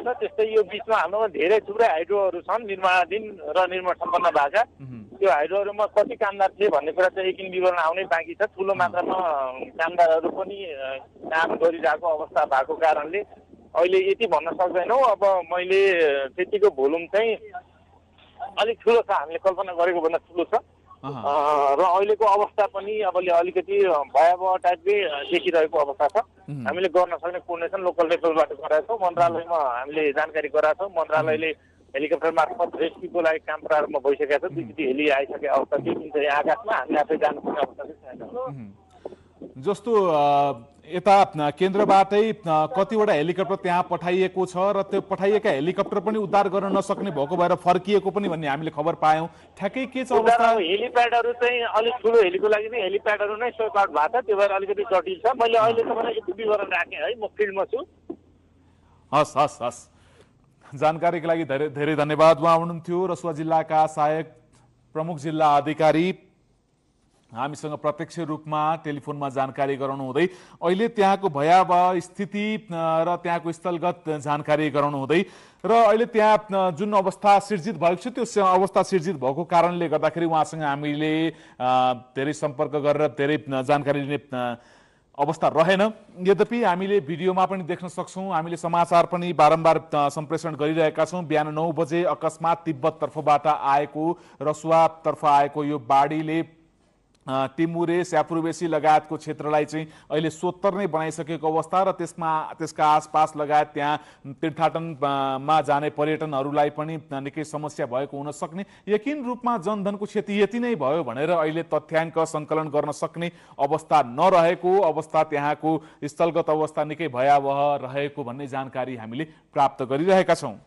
छ। त्यस्तै यो बिचमा हाम्रोमा धेरै थुप्रै हाइड्रोहरू छन् निर्माणाधीन र निर्माण सम्पन्न भएका। त्यो हाइड्रोहरूमा कति कामदार थिए भन्ने कुरा चाहिँ एकिन विवरण आउनै बाँकी छ। ठुलो मात्रामा कामदारहरू पनि काम गरिरहेको अवस्था भएको कारणले अहिले यति भन्न सक्दैनौँ। अब मैले त्यतिको भोल्युम चाहिँ अलिक ठुलो छ, हामीले कल्पना गरेको भन्दा ठुलो छ र अहिलेको अवस्था पनि अब अलिकति भयावह टाइपकै देखिरहेको अवस्था छ। हामीले गर्न सक्ने कोर्डिनेसन लोकल लेभलबाट गराएको छौँ। मन्त्रालयमा हामीले जानकारी गराएको छौँ। मन्त्रालयले हेलिकप्टर मार्फत रेस्क्युको लागि काम प्रारम्भ भइसकेको छ। दुईचोटि हेली आइसके अवस्था थियो, जुन चाहिँ आकाशमा हामी आफै जानुपर्ने अवस्था चाहिँ छैन। जस्तो यता केन्द्रबाटै कतिवटा हेलिकप्टर त्यहाँ पठाइएको छ र त्यो पठाइएका हेलिकप्टर पनि उद्धार गर्न नसक्ने भएको भएर फर्किएको पनि भन्ने हामीले खबर पायौँ। ठ्याक्कै के छ अवस्था? हेलिप्याडहरू चाहिँ अलिक ठुलो हेलीको लागि चाहिँ हेलिप्याडहरू नै सोर्ट आउट भएको छ, त्यो भएर अलिकति जटिल छ। मैले अहिले तपाईँलाई यति विवरण राखेँ है, म फिल्डमा छु। हस् हस् हस्, जानकारीको लागि धेरै धेरै धन्यवाद। उहाँ हुनुहुन्थ्यो रसुवा जिल्लाका सहायक प्रमुख जिल्ला अधिकारी, हामीसँग प्रत्यक्ष रूपमा टेलिफोनमा जानकारी गराउनु हुँदै अहिले त्यहाँको भयावह स्थिति र त्यहाँको स्थलगत जानकारी गराउनु हुँदै र अहिले त्यहाँ जुन अवस्था सिर्जित भएको छ त्यो अवस्था सिर्जित भएको कारणले गर्दाखेरि उहाँसँग हामीले धेरै सम्पर्क गरेर धेरै जानकारी लिने अवस्था रहेन। यद्यपि हामीले भिडियोमा पनि देख्न सक्छौँ, हामीले समाचार पनि बारम्बार सम्प्रेषण गरिरहेका छौँ। बिहान 9 बजे अकस्मात तिब्बततर्फबाट आएको रसुवातर्फ आएको यो बाढीले टिमुरे, स्यापुरबेसी लगायतको क्षेत्रलाई चाहिँ अहिले सोत्तर नै बनाइसकेको अवस्था र त्यसका आसपास लगायत त्यहाँ तीर्थाटनमा जाने पर्यटनहरूलाई पनि निकै समस्या भएको हुन सक्ने, यकिन रूपमा जनधनको क्षति यति नै भयो भनेर अहिले तथ्याङ्क सङ्कलन गर्न सक्ने अवस्था नरहेको अवस्था, त्यहाँको स्थलगत अवस्था निकै भयावह रहेको भन्ने जानकारी हामीले प्राप्त गरिरहेका छौँ।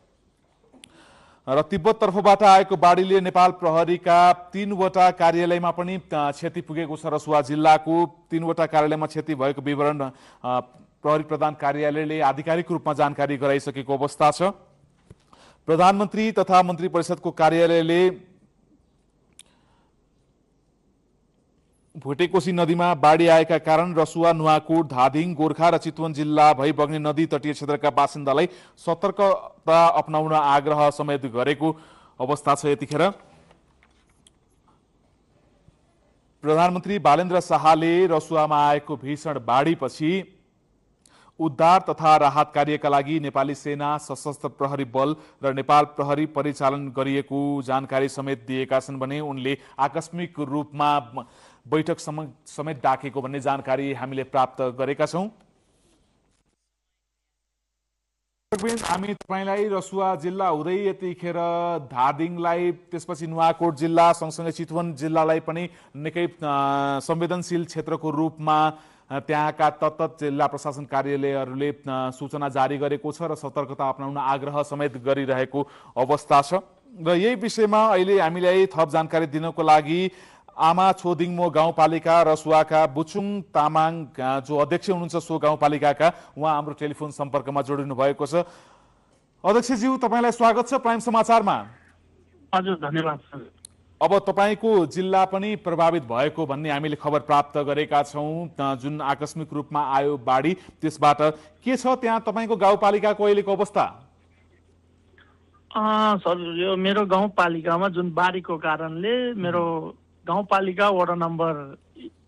र तिब्बततर्फबाट आएको बाढीले नेपाल प्रहरीका 3वटा कार्यालयमा पनि क्षति पुगेको छ। रसुवा जिल्लाको 3वटा कार्यालयमा क्षति भएको विवरण प्रहरी प्रधान कार्यालयले आधिकारिक रूपमा जानकारी गराइसकेको अवस्था छ। प्रधानमन्त्री तथा मन्त्री परिषदको कार्यालयले भुटेकोशी नदीमा बाढी आएका कारण रसुवा, नुवाकोट, धादिङ, गोर्खा र चितवन जिल्ला भई बग्ने नदी तटीय क्षेत्रका बासिन्दालाई सतर्कता अपनाउन आग्रह समेत गरेको अवस्था छ। यतिखेर प्रधानमन्त्री बालेन्द्र शाहले रसुवामा आएको भीषण बाढीपछि उद्धार तथा राहत कार्यका लागि नेपाली सेना, सशस्त्र प्रहरी बल र नेपाल प्रहरी परिचालन गरिएको जानकारी समेत दिएका छन् भने उनले आकस्मिक रूपमा बैठक समेत डाकेको भन्ने जानकारी हामीले प्राप्त गरेका छौँ। हामी तपाईँलाई रसुवा जिल्ला हुँदै यतिखेर धादिङलाई, त्यसपछि नुवाकोट जिल्ला सँगसँगै चितवन जिल्लालाई पनि निकै संवेदनशील क्षेत्रको रूपमा त्यहाँका तत्त जिल्ला प्रशासन कार्यालयहरूले सूचना जारी गरेको छ र सतर्कता अपनाउन आग्रह समेत गरिरहेको अवस्था छ। र यही विषयमा अहिले हामीलाई थप जानकारी दिनको लागि आमा छोदिङमो गाउँपालिका रसुवाका बुचुङ तामाङ जो अध्यक्ष हुनुहुन्छ सो गाउँपालिकाका, उहाँ हाम्रो टेलिफोन सम्पर्कमा जोडिनु भएको छ। अध्यक्षज्यू, तपाईँलाई स्वागत छ प्राइम समाचारमा। हजुर, धन्यवाद। अब तपाईँको जिल्ला पनि प्रभावित भएको भन्ने हामीले खबर प्राप्त गरेका छौँ। जुन आकस्मिक रूपमा आयो बाढी, त्यसबाट के छ त्यहाँ तपाईँको गाउँपालिकाको अहिलेको अवस्था? सर, यो मेरो गाउँपालिकामा जुन बाढीको कारणले मेरो गाउँपालिका वडा नम्बर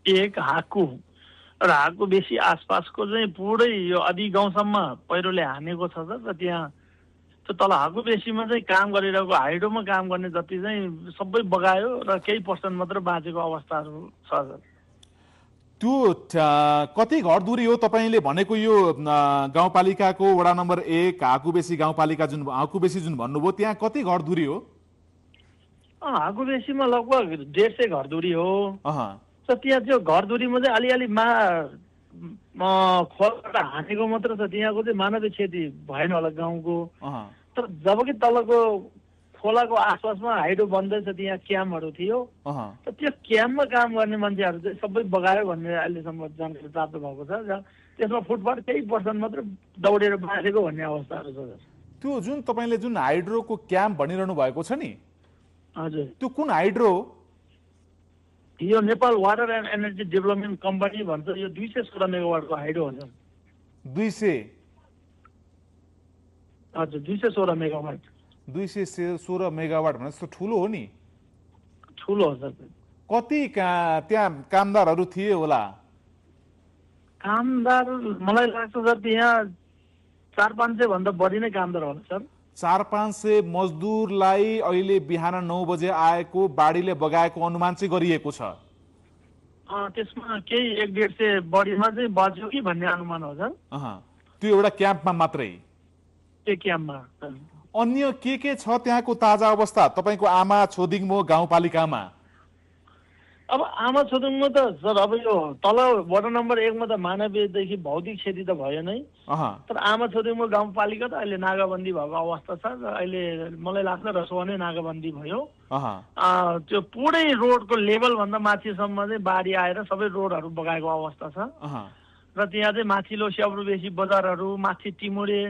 1 हाकु र हाकु बेसी आसपासको चाहिँ पुरै यो आदि गाउँसम्म पहिरोले हानेको छ सर। र त्यहाँ त्यो तल हाकु बेसीमा चाहिँ काम गरिरहेको हाइड्रोमा काम गर्ने जति चाहिँ सबै बगायो र केही पर्सेन्ट मात्र बाँचेको अवस्थाहरू छ सर। त्यो कति घर दूरी हो तपाईँले भनेको यो गाउँपालिकाको वडा नम्बर 1 हाकुबेसी गाउँपालिका जुन हाकुबेसी जुन भन्नुभयो, त्यहाँ कति घर दूरी हो? हाकुबेसीमा लगभग 150 घर दूरी हो। त्यहाँ त्यो घर दूरीमा चाहिँ अलिअलि खोलाबाट हानेको मात्र छ, त्यहाँको चाहिँ मानवीय क्षति भएन होला गाउँको। तर जबकि तलको खोलाको आसपासमा हाइड्रो बन्दैछ, त्यहाँ क्याम्पहरू थियो, त्यो क्याम्पमा काम गर्ने मान्छेहरू चाहिँ सबै बगायो भन्ने अहिलेसम्म जानकारी प्राप्त भएको छ। त्यसमा फुटपाथ केही पर्सेन्ट मात्र दौडेर बाँचेको भन्ने अवस्थाहरू छ। त्यो जुन तपाईँले जुन हाइड्रोको क्याम्प भनिरहनु भएको छ नि, हजुर, त्यो कुन हाइड्रो? यो Nepal water and energy development company भन्छ। यो 216 मेगावाटको हाइड्रो हो सर। 200? हजुर 216 मेगावाट। 216 मेगावाट भने जस्तो ठुलो हो नि। ठुलो हो सर। कति त्यहाँ कामदारहरू थिए होला? कामदार मलाई लाग्छ सर त्यहाँ 400-500 भन्दा बढी नै कामदार होला सर। 400-500 मजदुरलाई अहिले बिहान 9 बजे आएको बाढीले बगाएको अनुमान चाहिँ गरिएको छ। त्यसमा केही 150 बढीमा चाहिँ बज्यो कि भन्ने अनुमान हो सर। त्यो एउटा क्याम्पमा मात्रै? त्यो क्याम्पमा। अन्य के छ त्यहाँको ताजा अवस्था तपाईँको आमा छोदिङमो गाउँपालिकामा? अब आमा छोदिङमा त सर अब यो तल वडा नम्बर 1 मा त मानवीयदेखि भौतिक क्षति त भयो नै, तर आमा छोदिङमा गाउँपालिका त अहिले नागाबन्दी भएको अवस्था छ। अहिले मलाई लाग्छ रसुवा नै नागाबन्दी भयो। त्यो पुरै रोडको लेभल भन्दा माथिसम्म चाहिँ बाढी आएर सबै रोडहरू बगाएको अवस्था छ। र त्यहाँ चाहिँ माथिल्लो स्याब्रुबेसी बजारहरू, माथि टिमुरे,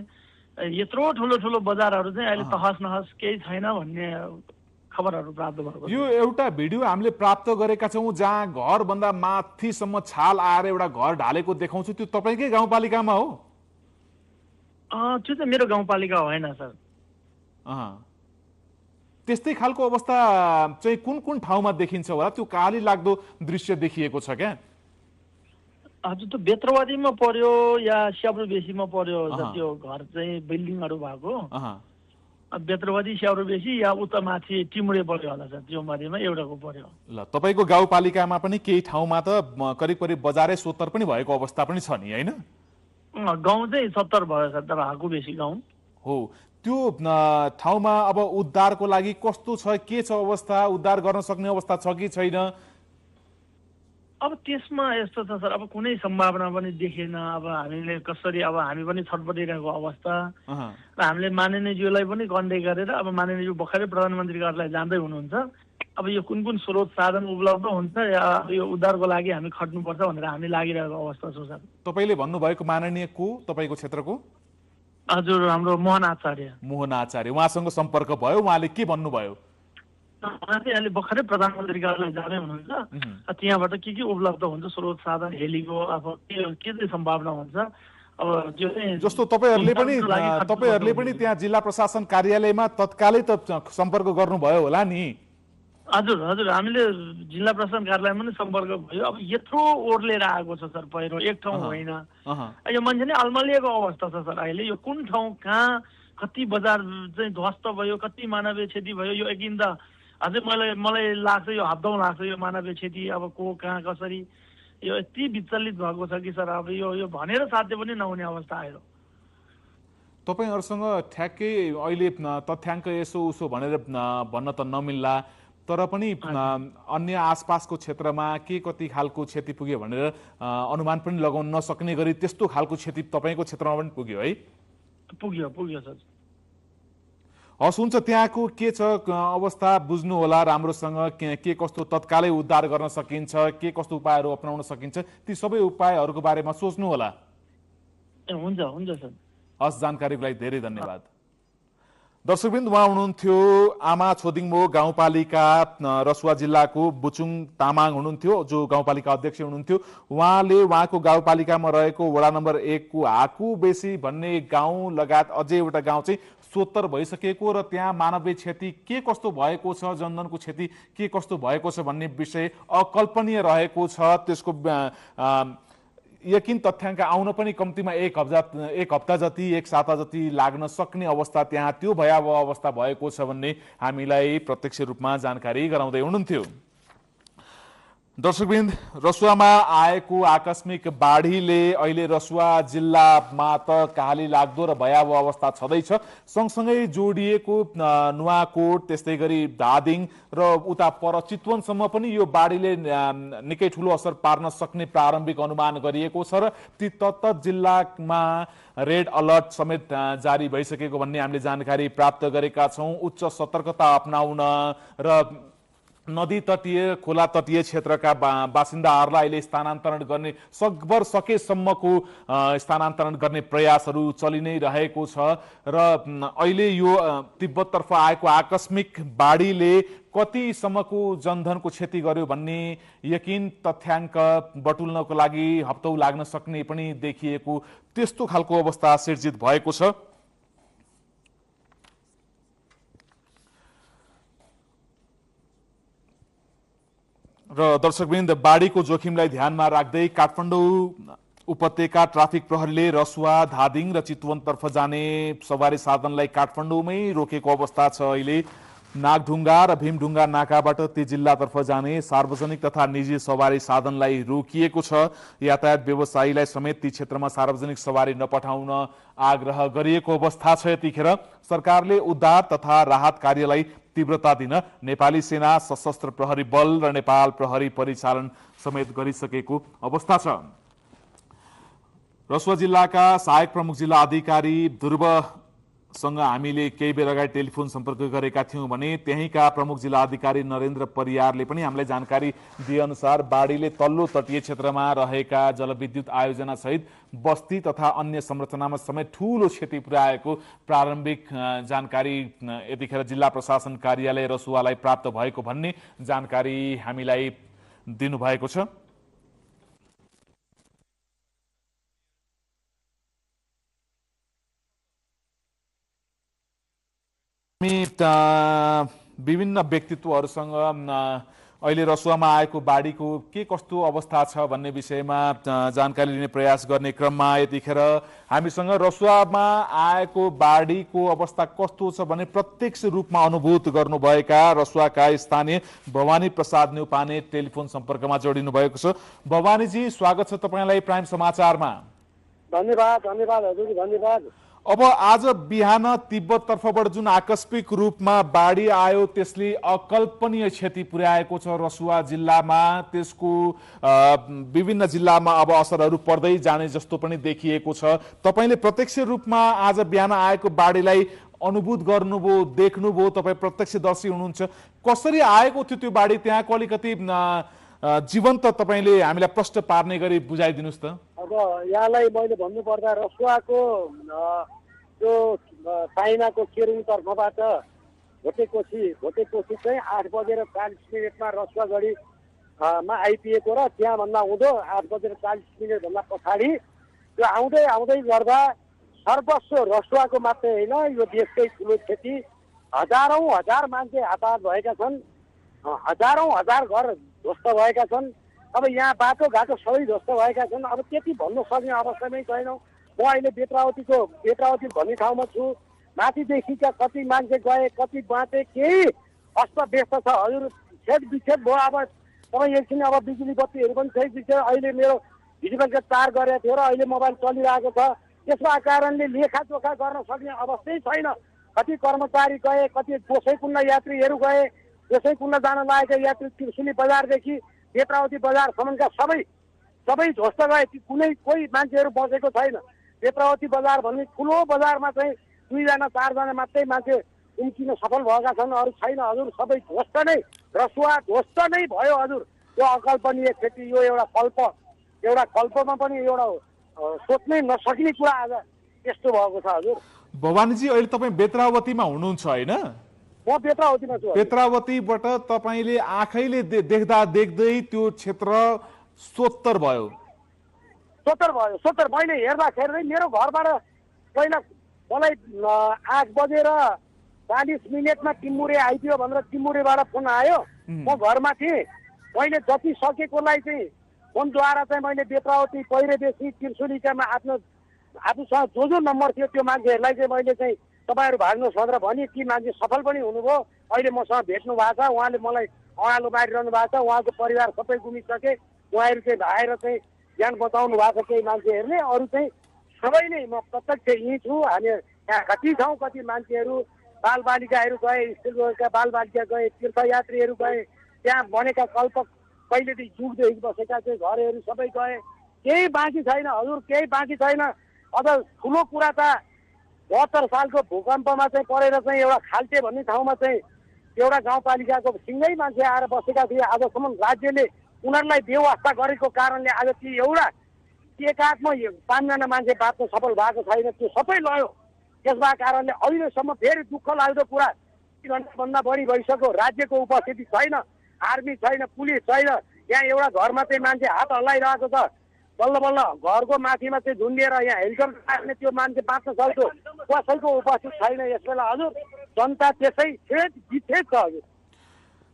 यत्रो ठुलो ठुलो बजारहरू चाहिँ अहिले तहस नहस केही छैन भन्ने खबरहरू प्राप्त भएको। यो एउटा भिडियो हामीले प्राप्त गरेका छौँ जहाँ घरभन्दा माथिसम्म छाल आएर एउटा घर ढालेको देखाउँछु। त्यो तपाईँकै गाउँपालिकामा हो? त्यो चाहिँ मेरो गाउँपालिका होइन सर। त्यस्तै खालको अवस्था चाहिँ कुन कुन ठाउँमा देखिन्छ होला? त्यो काली लाग्दो दृश्य देखिएको छ क्या? हजुर त्यो बेत्रवादीमा पर्यो या स्याब्रुबेसीमा पर्यो त्यो घर चाहिँ बिल्डिङहरू भएको। बेत्रवादी स्याब्रुबेसी या उता माथि टिमुरे पर्यो होला सर। त्यो मध्येमा एउटाको पर्यो। ल तपाईँको गाउँपालिकामा पनि केही ठाउँमा त करिब करिब बजारै 70 पनि भएको अवस्था पनि छ नि होइन? गाउँ चाहिँ 70 भयो सर, तर हाकु बेसी गाउँ हो। त्यो ठाउँमा अब उद्धारको लागि कस्तो छ, के छ अवस्था? उद्धार गर्न सक्ने अवस्था छ कि छैन? अब त्यसमा यस्तो छ सर, अब कुनै सम्भावना पनि देखेन। अब हामीले कसरी, अब हामी पनि छटपटिरहेको अवस्था। र हामीले माननीयज्यूलाई पनि कन्ट्याक्ट गरेर, अब माननीयज्यू भर्खरै प्रधानमन्त्री कार्यालय जाँदै हुनुहुन्छ। अब यो कुन कुन स्रोत साधन उपलब्ध हुन्छ या यो उद्धारको लागि हामी खट्नुपर्छ भनेर हामी लागिरहेको अवस्था छ सर। तपाईँले भन्नुभएको माननीय को तपाईँको क्षेत्रको? हजुर हाम्रो मोहन आचार्य। मोहन आचार्य, उहाँसँग सम्पर्क भयो? उहाँले के भन्नुभयो? उहाँ चाहिँ अहिले भर्खरै प्रधानमन्त्री कार्यालय जाँदै हुनुहुन्छ। त्यहाँबाट के उपलब्ध हुन्छ, स्रोत साधन, हेलीको अब के चाहिँ सम्भावना हुन्छ। अब त्यो चाहिँ जस्तो तपाईँहरूले पनि त्यहाँ जिल्ला प्रशासन कार्यालयमा तत्कालै त सम्पर्क गर्नुभयो होला नि? हजुर हजुर हामीले जिल्ला प्रशासन कार्यालयमा पनि सम्पर्क भयो। अब यत्रो ओर्लेर आएको छ सर पहिरो, एक ठाउँ होइन। यो मान्छे नै अल्मलिएको अवस्था छ सर अहिले। यो कुन ठाउँ कहाँ कति बजार चाहिँ ध्वस्त भयो, कति मानवीय क्षति भयो, यो एकदिन त अझै मलाई लाग्छ यो हप्ताउँ लाग्छ यो मानवीय क्षति। अब को कहाँ कसरी यो यति विचलित भएको छ कि सर अब यो भनेर साध्य पनि नहुने अवस्था आयो। तपाईँहरूसँग ठ्याक्कै अहिले तथ्याङ्क यसो उसो भनेर भन्न त नमिल्ला, तर पनि अन्य आसपासको क्षेत्रमा के कति खालको क्षति पुग्यो भनेर अनुमान पनि लगाउन नसक्ने गरी त्यस्तो खालको क्षति तपाईँको क्षेत्रमा पनि पुग्यो है? पुग्यो सर। हस् हुन्छ, त्यहाँको के छ अवस्था बुझ्नु होला राम्रोसँग। के कस्तो तत्कालै उद्धार गर्न सकिन्छ, के कस्तो उपायहरू अपनाउन सकिन्छ, ती सबै उपायहरूको बारेमा सोच्नु होला। हुन्छ सर। हस्, जानकारीको लागि धेरै धन्यवाद। दर्शकवृन्द, उहाँ हुनुहुन्थ्यो आमा छोदिङमो गाउँपालिका रसुवा जिल्लाको बुचुङ तामाङ हुनुहुन्थ्यो, जो गाउँपालिका अध्यक्ष हुनुहुन्थ्यो। उहाँले उहाँको गाउँपालिकामा रहेको वडा नम्बर 1 को हाकु बेसी भन्ने गाउँ लगायत अझै एउटा गाउँ चाहिँ 70 भइसकेको र त्यहाँ मानवीय क्षति के कस्तो भएको छ, जनधनको क्षति के कस्तो भएको छ भन्ने विषय अकल्पनीय रहेको छ। त्यसको यकिन तथ्याङ्क आउन पनि कम्तीमा एक हप्ता जति, एक साता जति लाग्न सक्ने अवस्था त्यहाँ त्यो भयावह अवस्था भएको छ भन्ने हामीलाई प्रत्यक्ष रूपमा जानकारी गराउँदै हुनुहुन्थ्यो। दर्शकवृन्द, रसुवामा आएको आकस्मिक बाढीले अहिले रसुवा जिल्लामा त काली लाग्दो र भयावह अवस्था छँदैछ। सँगसँगै जोडिएको नुवाकोट, त्यस्तै गरी धादिङ र उता पर चितवनसम्म पनि यो बाढीले निकै ठुलो असर पार्न सक्ने प्रारम्भिक अनुमान गरिएको छ र ती तत्त जिल्लामा रेड अलर्ट समेत जारी भइसकेको भन्ने हामीले जानकारी प्राप्त गरेका छौँ। उच्च सतर्कता अपनाउन र नदी तटीय, खोला तटीय क्षेत्रका बासिन्दाहरूलाई अहिले स्थानान्तरण गर्ने, सकभर सकेसम्मको स्थानान्तरण गर्ने प्रयासहरू चलि नै रहेको छ। र अहिले यो तिब्बततर्फ आएको आकस्मिक बाढीले कतिसम्मको जनधनको क्षति गर्यो भन्ने यकिन तथ्याङ्क बटुल्नको लागि हप्तौँ लाग्न सक्ने पनि देखिएको, त्यस्तो खालको अवस्था सिर्जित भएको छ। र दर्शकवृन्द, बाढीको जोखिमलाई ध्यानमा राख्दै काठमाडौँ उपत्यका ट्राफिक प्रहरीले रसुवा, धादिङ र चितवनतर्फ जाने सवारी साधनलाई काठमाडौँमै रोकेको अवस्था छ। अहिले नागढुङ्गा र भीमढुङ्गा नाकाबाट ती जिल्लातर्फ जाने सार्वजनिक तथा निजी सवारी साधनलाई रोकिएको छ। यातायात व्यवसायीलाई समेत ती क्षेत्रमा सार्वजनिक सवारी नपठाउन आग्रह गरिएको अवस्था छ। यतिखेर सरकारले उद्धार तथा राहत कार्यलाई तीव्रता दिन नेपाली सेना, सशस्त्र प्रहरी बल र नेपाल प्रहरी परिचालन समेत गरिसकेको अवस्था छ। रसुवा जिल्लाका सहायक प्रमुख जिल्ला अधिकारी ध्रुवसँग हामीले केही बेर अगाडि टेलिफोन सम्पर्क गरेका थियौँ भने त्यहीँका प्रमुख जिल्ला अधिकारी नरेन्द्र परियारले पनि हामीलाई जानकारी दिए अनुसार बाढीले तल्लो तटीय क्षेत्रमा रहेका जलविद्युत आयोजना सहित बस्ती तथा अन्य संरचनामा समेत ठूलो क्षति पुर्याएको प्रारम्भिक जानकारी यतिखेर जिल्ला प्रशासन कार्यालय रसुवालाई प्राप्त भएको भन्ने जानकारी हामीलाई दिनुभएको छ। विभिन्न व्यक्तित्वहरूसँग अहिले रसुवामा आएको बाढीको के कस्तो अवस्था छ भन्ने विषयमा जानकारी लिने प्रयास गर्ने क्रममा यतिखेर हामीसँग रसुवामा आएको बाढीको अवस्था कस्तो छ भने प्रत्यक्ष रूपमा अनुभूत गर्नुभएका रसुवाका स्थानीय भवानी प्रसाद न्यौपाने टेलिफोन सम्पर्कमा जोडिनु भएको छ। भवानीजी, स्वागत छ तपाईँलाई प्राइम समाचारमा। धन्यवाद धन्यवाद हजुर, धन्यवाद। अब आज बिहान तिब्बततर्फबाट जुन आकस्मिक रूपमा बाढी आयो त्यसले अकल्पनीय क्षति पुर्याएको छ रसुवा जिल्लामा। त्यसको विभिन्न जिल्लामा अब असरहरू पर्दै जाने जस्तो पनि देखिएको छ। तपाईँले प्रत्यक्ष रूपमा आज बिहान आएको बाढीलाई अनुभूत गर्नुभयो, देख्नुभयो, तपाईँ प्रत्यक्षदर्शी हुनुहुन्छ। कसरी आएको थियो त्यो बाढी? त्यहाँको अलिकति जीवन्त तपाईँले हामीलाई प्रश्न पार्ने गरी बुझाइदिनुहोस् त। अब यहाँलाई मैले भन्नुपर्दा रसुवाको त्यो चाइनाको केरुङ तर्फबाट भोटेकोसी चाहिँ 8:40 रसुवा गढीमा आइपुगेको र त्यहाँभन्दा हुँदो 8:40 पछाडि त्यो आउँदै आउँदै गर्दा सर्वस्व रसुवाको मात्रै होइन, यो देशकै ठुलो क्षति। हजार मान्छे हताहत भएका छन्, हजार घर ध्वस्त भएका छन्। अब यहाँ बाटोघाटो सबै ध्वस्त भएका छन्। अब त्यति भन्नु सक्ने अवस्थामै छैनौँ। म अहिले बेत्रावती भन्ने ठाउँमा छु। माथिदेखिका कति मान्छे गए, कति बाँचे, केही अस्तव्यस्त छ हजुर। छेदविच्छेद भयो। अब तपाईँ एकछिन अब बिजुली बत्तीहरू पनि छेदविच्छेद। अहिले मेरो भिडियोको तार गरेको थियो र अहिले मोबाइल चलिरहेको छ। त्यसमा कारणले लेखाजोखा गर्न सक्ने अवस्थै छैन। कति कर्मचारी गए, कति गोसैकुण्ड यात्रीहरू गए। गोसैकुण्ड जान लागेका यात्री त्रिशुली बजारदेखि बेत्रावती बजारसम्मका सबै ध्वस्त गए। कोही मान्छेहरू बसेको छैन। बेत्रावती बजार भन्ने ठुलो बजारमा चाहिँ 2-4जना मात्रै मान्छे उम्किन सफल भएका छन्, अरू छैन हजुर। सबै ध्वस्त नै, रसुवा ध्वस्त नै भयो हजुर। यो अकल्पनीय क्षति, यो एउटा कल्पमा पनि एउटा सोच्नै नसक्ने कुरा आज यस्तो भएको छ हजुर। भवानीजी, अहिले तपाईँ बेत्रावतीमा हुनुहुन्छ होइन? म बेत्रावतीमा छु। बेत्रावतीबाट तपाईँले आँखैले देख्दै त्यो क्षेत्र सोत्तर भयो। मैले हेर्दाखेरि मेरो घरबाट पहिला मलाई 8:40 टिमुरे आइदियो भनेर टिमुरेबाट फोन आयो। म घरमा थिएँ। मैले जति सकेकोलाई चाहिँ फोनद्वारा चाहिँ मैले बेत्रावती, पहिरेदेशी, त्रिशुलीकामा आफूसँग जो नम्बर थियो त्यो मान्छेहरूलाई चाहिँ मैले चाहिँ तपाईँहरू भाग्नुहोस् भनेर भने ती मान्छे सफल पनि हुनुभयो। अहिले मसँग भेट्नु भएको छ। उहाँले मलाई अँगालो बाँडिरहनु भएको छ। उहाँको परिवार सबै गुमिसके। उहाँहरू चाहिँ आएर चाहिँ ज्यान बचाउनु भएको छ केही मान्छेहरूले। अरू चाहिँ सबै नै म प्रत्यक्ष यहीँ छु। हामी यहाँ कति ठाउँ कति मान्छेहरू, बालबालिकाहरू गए, स्कुल गएका बालबालिका गए, तीर्थयात्रीहरू गए। त्यहाँ बनेका पहिलेदेखि जुगदेखि बसेका चाहिँ घरहरू सबै गए। केही बाँकी छैन हजुर, केही बाँकी छैन। अझ ठुलो कुरा त 72 सालको भूकम्पमा चाहिँ परेर चाहिँ एउटा खाल्टे भन्ने ठाउँमा चाहिँ एउटा गाउँपालिकाको सिङ्गै मान्छे आएर बसेका थिए। आजसम्म राज्यले उनीहरूलाई व्यवस्था गरेको कारणले आज ती एउटा एकात्म 5जना मान्छे बाँच्न सफल भएको छैन। त्यो सबै लयो। त्यसका कारणले अहिलेसम्म फेरि दुःख लाग्दो कुरा 2 घन्टाभन्दा बढी भइसक्यो। राज्यको उपस्थिति छैन, आर्मी छैन, पुलिस छैन। यहाँ एउटा घरमा चाहिँ मान्छे हात हल्लाइरहेको छ। बल्ल घरको माथिमा चाहिँ झुन्डिएर यहाँ हेलिकप्टर राख्ने त्यो मान्छे बाँच्न सक्छ। कसैको उपस्थित छैन यस बेला हजुर। जनता त्यसै विच्छेद छ हजुर।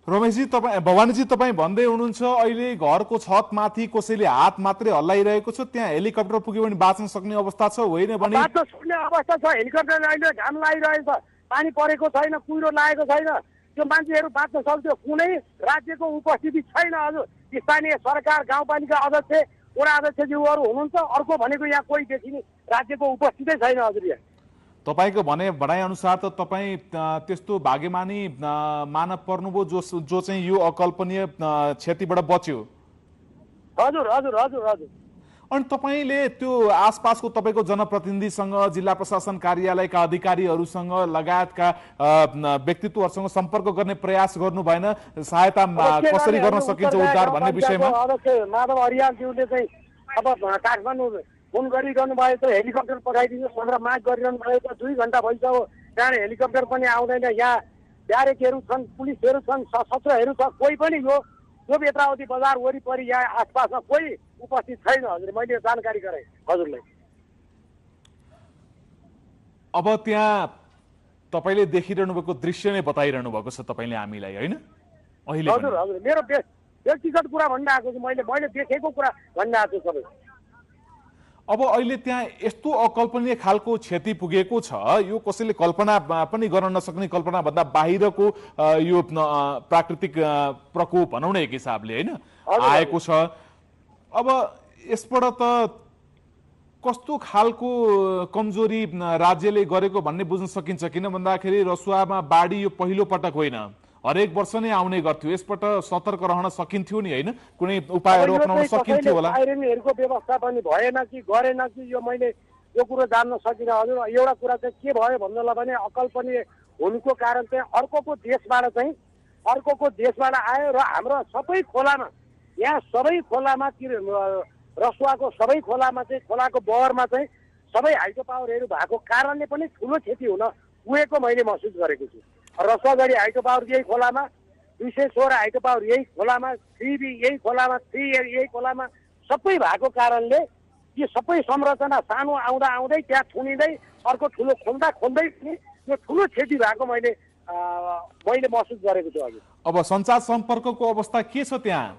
रमेशजी तपाईँ भवानीजी तपाईँ भन्दै हुनुहुन्छ अहिले घरको छतमाथि कसैले हात मात्रै हल्लाइरहेको छ, त्यहाँ हेलिकप्टर पुग्यो भने बाँच्न सक्ने अवस्था छ, होइन भने बाँच्न सक्ने अवस्था छ। हेलिकप्टरले अहिले घाम लागिरहेछ, पानी परेको छैन, कुहिरो लागेको छैन, त्यो मान्छेहरू बाँच्न सक्थ्यो। कुनै राज्यको उपस्थिति छैन हजुर। स्थानीय सरकार, गाउँपालिका अध्यक्ष, वडा अध्यक्षज्यूहरू हुनुहुन्छ, अर्को भनेको यहाँ कोही देखिने राज्यको उपस्थितै छैन हजुर। यहाँ तपाईँको भनाइ अनुसार त तपाईँ त्यस्तो भाग्यमानी मानव पर्नुभयो जो चाहिँ यो अकल्पनीय क्षतिबाट बच्यो। हजुर हजुर हजुर हजुर। अनि तपाईँले त्यो आसपासको तपाईँको जनप्रतिनिधिसँग, जिल्ला प्रशासन कार्यालयका अधिकारीहरूसँग लगायतका व्यक्तित्वहरूसँग सम्पर्क गर्ने प्रयास गर्नु भएन? सहायता कसरी गर्न सकिन्छ उद्धार भन्ने विषयमा? माधव हरियालज्यूले चाहिँ अब काठमाडौँ फोन गरिरहनु भयो त हेलिकप्टर पठाइदिनु भनेर माग गरिरहनु भयो त 2 घण्टा भइसक्यो, त्यहाँ हेलिकप्टर पनि आउँदैन। यहाँ ब्यारेकहरू छन्, पुलिसहरू छन्, सशस्त्रहरू छ, कोही पनि यो बेत्रावती बजार वरिपरि यहाँ आसपासमा कोही उपस्थित छैन हजुर। मैले जानकारी गराएँ हजुरलाई। अब त्यहाँ तपाईँले देखिरहनु भएको दृश्य नै बताइरहनु भएको छ तपाईँले हामीलाई, होइन? अहिले हजुर हजुर, मेरो व्यक्तिगत कुरा भन्न आएको छु, मैले देखेको कुरा भन्न आएको छु सबै। अब अहिले त्यहाँ यस्तो अकल्पनीय खालको क्षति पुगेको छ, यो कसैले कल्पना पनि गर्न नसक्ने, कल्पनाभन्दा बाहिरको यो प्राकृतिक प्रकोप भनौँ न एक हिसाबले, होइन, आएको छ। अब यसबाट त कस्तो खालको कमजोरी राज्यले गरेको भन्ने बुझ्न सकिन्छ? किन भन्दाखेरि रसुवामा बाढी यो पहिलो पटक होइन, हरेक वर्ष नै आउने गर्थ्यो। यसबाट सतर्क रहन सकिन्थ्यो नि, होइन? कुनै उपायहरू अपनाउन सकिन्थ्यो होला? साइरेनहरूको व्यवस्था पनि भएन कि गरेन कि यो मैले यो कुरो जान्न सकिनँ हजुर। एउटा कुरा चाहिँ के भयो भन्नलाई भने अकल्पनीय हुनुको कारण चाहिँ अर्कोको देशबाट आयो र हाम्रो सबै खोलामा, यहाँ सबै खोलामा, रसुवाको सबै खोलामा चाहिँ, खोलाको बहरमा चाहिँ सबै हाइड्रो पावरहरू भएको कारणले पनि ठुलो क्षति हुन पुगेको मैले महसुस गरेको छु। रसुवागढी हाइड्रो पावर यही खोलामा, 216 हाइड्रो पावर यही खोलामा, 3B यही खोलामा, 3A यही खोलामा सबै भएको कारणले यो सबै संरचना सानो आउँदा आउँदै त्यहाँ थुनिँदै अर्को ठुलो खोल्दा खोल्दै यो ठुलो क्षति भएको मैले महसुस गरेको छु हजुर। अब सञ्चार सम्पर्कको अवस्था के छ त्यहाँ?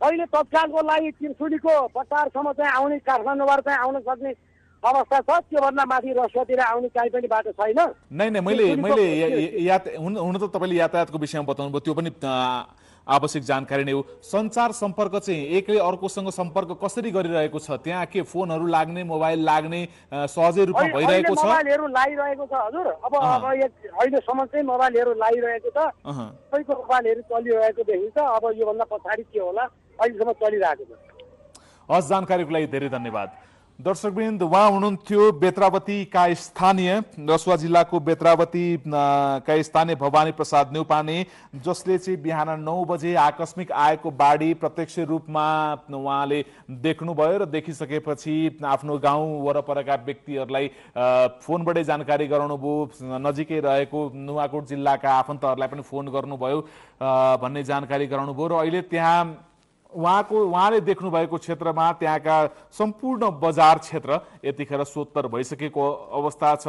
अहिले तत्कालको लागि त्रिशुलीको पटारसम्म चाहिँ आउने, काठमाडौँबाट चाहिँ आउन सक्ने अवस्था छ। त्योभन्दा माथि रसुवातिर आउने काहीँ पनि बाटो छैन। नै मैले हुन त तपाईँले यातायातको विषयमा बताउनु भयो, त्यो पनि आवश्यक जानकारी नै हो। सञ्चार सम्पर्क चाहिँ एकले अर्कोसँग सम्पर्क कसरी गरिरहेको छ? त्यहाँ के फोनहरू लाग्ने, मोबाइल लाग्ने सहजै रूपमा भइरहेको छ? मोबाइलहरू लागिरहेको छ हजुर। अब अहिलेसम्म चाहिँ मोबाइलहरू लागिरहेको छ, सबैको मोबाइलहरू चलिरहेको देखिन्छ। अब योभन्दा पछाडि के होला, अहिलेसम्म चलिरहेको छ। हस्, जानकारीको लागि धेरै धन्यवाद। दर्शकवृन्द, उहाँ हुनुहुन्थ्यो बेत्रावतीका स्थानीय, रसुवा जिल्लाको बेत्रावतीका स्थानीय भवानी प्रसाद न्यौपाने, जसले चाहिँ बिहान 9 बजे आकस्मिक आएको बाढी प्रत्यक्ष रूपमा उहाँले देख्नुभयो र देखिसकेपछि आफ्नो गाउँ वरपरका व्यक्तिहरूलाई फोनबाटै जानकारी गराउनुभयो। नजिकै रहेको नुवाकोट जिल्लाका आफन्तहरूलाई पनि फोन गर्नुभयो भन्ने जानकारी गराउनुभयो र अहिले त्यहाँ उहाँले देख्नु भएको क्षेत्रमा त्यहाँका सम्पूर्ण बजार क्षेत्र यतिखेर सोत्तर भइसकेको अवस्था छ।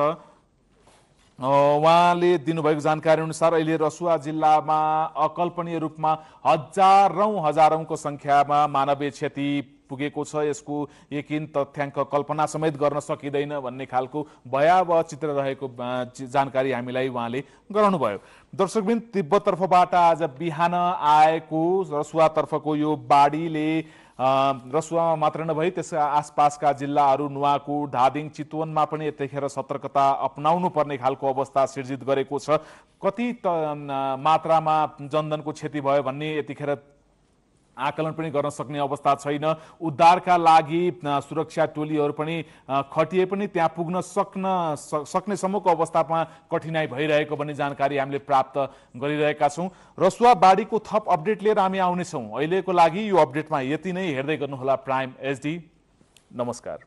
उहाँले दिनुभएको जानकारी अनुसार अहिले रसुवा जिल्लामा अकल्पनीय रूपमा हजारौंको संख्यामा मानवीय क्षति पुगेको छ। यसको यकिन तथ्याङ्क कल्पना समेत गर्न सकिँदैन भन्ने खालको भयावह चित्र रहेको जानकारी हामीलाई उहाँले गराउनुभयो। दर्शकवृन्द, तिब्बततर्फबाट आज बिहान आएको रसुवातर्फको यो बाढीले रसुवामा मात्र नभई त्यस आसपासका जिल्लाहरू नुवाकोट, धादिङ, चितवनमा पनि यतिखेर सतर्कता अपनाउनु पर्ने खालको अवस्था सिर्जित गरेको छ। कति मात्रामा जनधनको क्षति भयो भन्ने यतिखेर आकलन पनि गर्न सक्ने अवस्था छैन। उद्धारका लागि सुरक्षा टोलीहरू पनि खटिए पनि त्यहाँ पुग्न सक्ने सम्मको अवस्थामा कठिनाई भइरहेको भन्ने जानकारी हामीले प्राप्त गरिरहेका छौँ। रसुवा बाढीको थप अपडेट लिएर हामी आउनेछौँ। अहिलेको लागि यो अपडेटमा यति नै। हेर्दै गर्नुहोला प्राइम एचडी। नमस्कार।